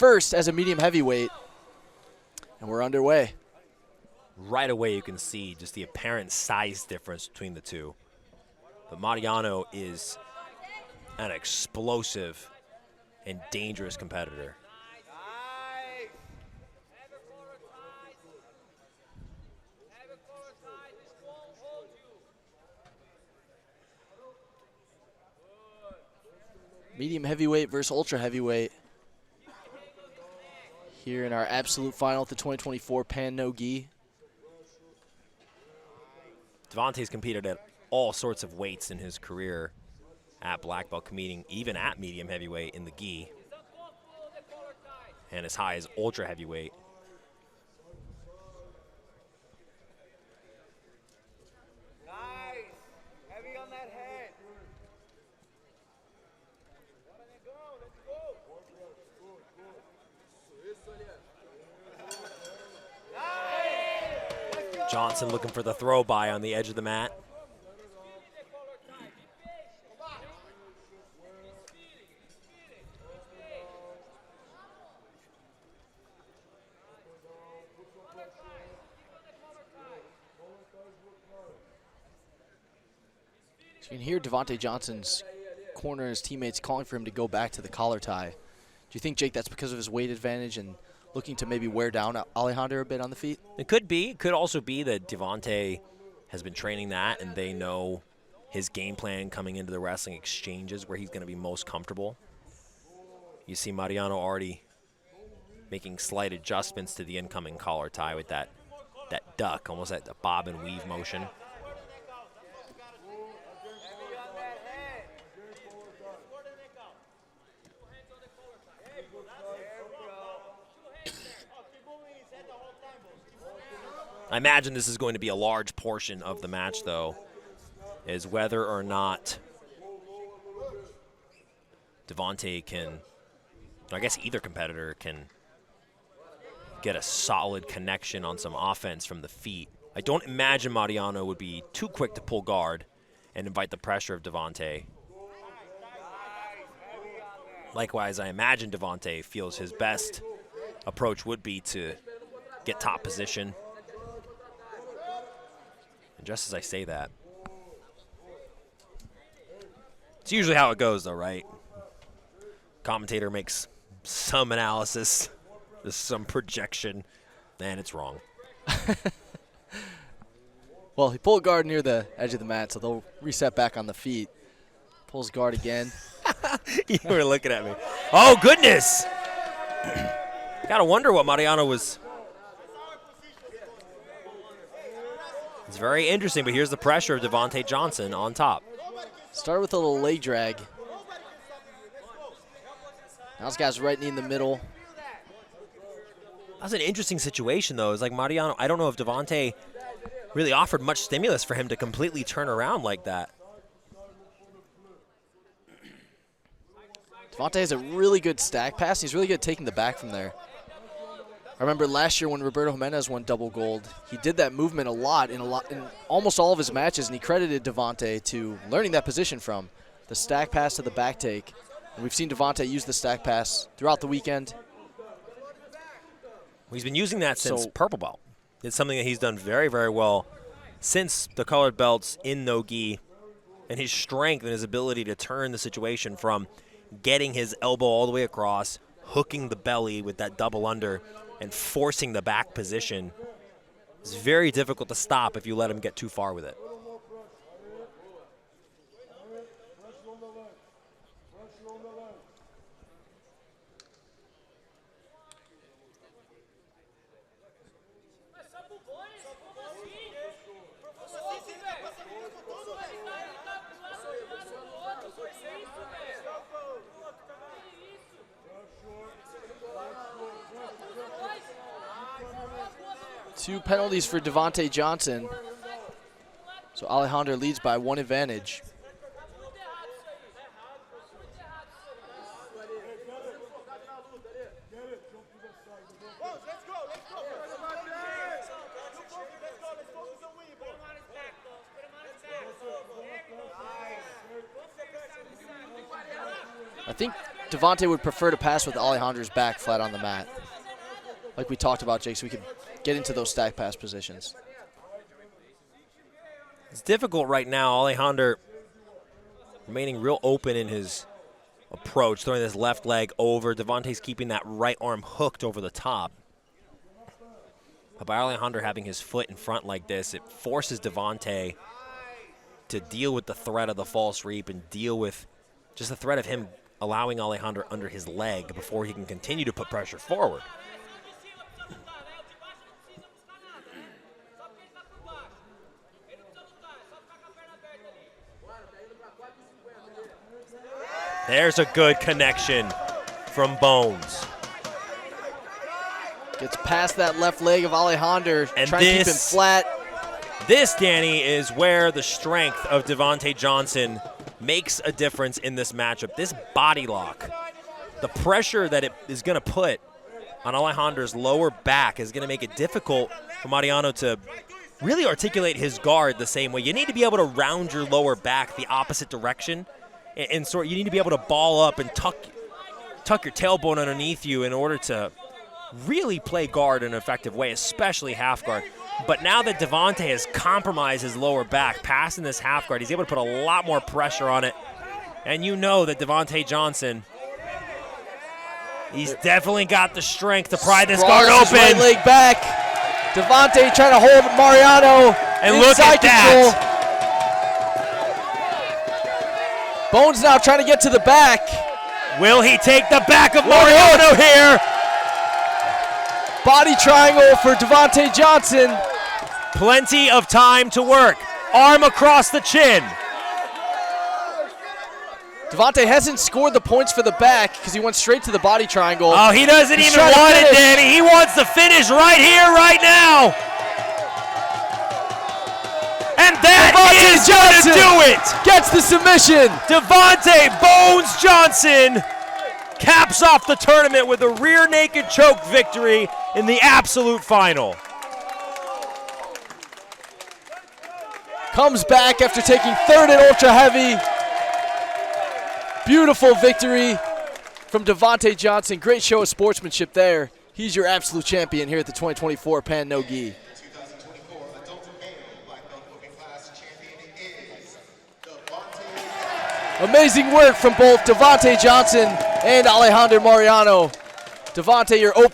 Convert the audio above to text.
first as a medium heavyweight. And we're underway. Right away you can see just the apparent size difference between the two. But Mariano is an explosive and dangerous competitor. Medium heavyweight versus ultra heavyweight here in our absolute final at the 2024 Pan No Gi. Devhonte's competed at all sorts of weights in his career at black belt, competing even at medium heavyweight in the gi, and as high as ultra heavyweight. Johnson looking for the throw by on the edge of the mat. So you can hear Devhonte Johnson's corner and his teammates calling for him to go back to the collar tie. Do you think, Jake, that's because of his weight advantage and looking to maybe wear down Alehander a bit on the feet? It could be. It could also be that Devhonte has been training that and they know his game plan coming into the wrestling exchanges where he's going to be most comfortable. You see Mariano already making slight adjustments to the incoming collar tie with that duck, almost like the bob and weave motion. I imagine this is going to be a large portion of the match, though, is whether or not Devhonte can, I guess either competitor can get a solid connection on some offense from the feet. I don't imagine Mariano would be too quick to pull guard and invite the pressure of Devhonte. Likewise, I imagine Devhonte feels his best approach would be to get top position. And just as I say that, it's usually how it goes, though, right? Commentator makes some analysis, there's some projection, and it's wrong. Well, he pulled guard near the edge of the mat, so they'll reset back on the feet. Pulls guard again. You were looking at me. Oh, goodness! Gotta wonder what Mariano was. It's very interesting, but here's the pressure of Devhonte Johnson on top. Started with a little leg drag. Now this guy's right knee in the middle. That's an interesting situation, though. It's like Mariano, I don't know if Devhonte really offered much stimulus for him to completely turn around like that. Devhonte has a really good stack pass. He's really good at taking the back from there. I remember last year when Roberto Jimenez won double gold, he did that movement a lot in almost all of his matches, and he credited Devhonte to learning that position from the stack pass to the back take. And we've seen Devhonte use the stack pass throughout the weekend. He's been using that since purple belt. It's something that he's done very, very well since the colored belts in no-gi, and his strength and his ability to turn the situation from getting his elbow all the way across, hooking the belly with that double under, and forcing the back position. It's very difficult to stop if you let him get too far with it. Two penalties for Devhonte Johnson. So Alehander leads by one advantage. I think Devhonte would prefer to pass with Alehander's back flat on the mat. Like we talked about, Jake, so we could get into those stack pass positions. It's difficult right now. Alehander remaining real open in his approach, throwing his left leg over. Devhonte's keeping that right arm hooked over the top. But by Alehander having his foot in front like this, it forces Devhonte to deal with the threat of the false reap and deal with just the threat of him allowing Alehander under his leg before he can continue to put pressure forward. There's a good connection from Bones. Gets past that left leg of Alehander, and trying to keep him flat. This, Danny, is where the strength of Devhonte Johnson makes a difference in this matchup. This body lock, the pressure that it is going to put on Alehander's lower back is going to make it difficult for Mariano to really articulate his guard the same way. You need to be able to round your lower back the opposite direction, and sort you need to be able to ball up and tuck your tailbone underneath you in order to really play guard in an effective way, especially half guard. But now that Devhonte has compromised his lower back, passing this half guard, he's able to put a lot more pressure on it. And you know that Devhonte Johnson, he's definitely got the strength to pry this guard open. Right leg back. Devhonte trying to hold Mariano. And look at control. that. Bones now trying to get to the back. Will he take the back of Mariano here? Body triangle for Devhonte Johnson. Plenty of time to work. Arm across the chin. Devhonte hasn't scored the points for the back because he went straight to the body triangle. Oh, he doesn't even want it, Danny. He wants the finish right here, right now. And that is going to do it. Gets the submission. Devhonte Bones Johnson caps off the tournament with a rear naked choke victory in the absolute final. Comes back after taking third at ultra heavy. Beautiful victory from Devhonte Johnson. Great show of sportsmanship there. He's your absolute champion here at the 2024 Pan No Gi. Amazing work from both Devhonte Johnson and Alehander Mariano. Devhonte, your open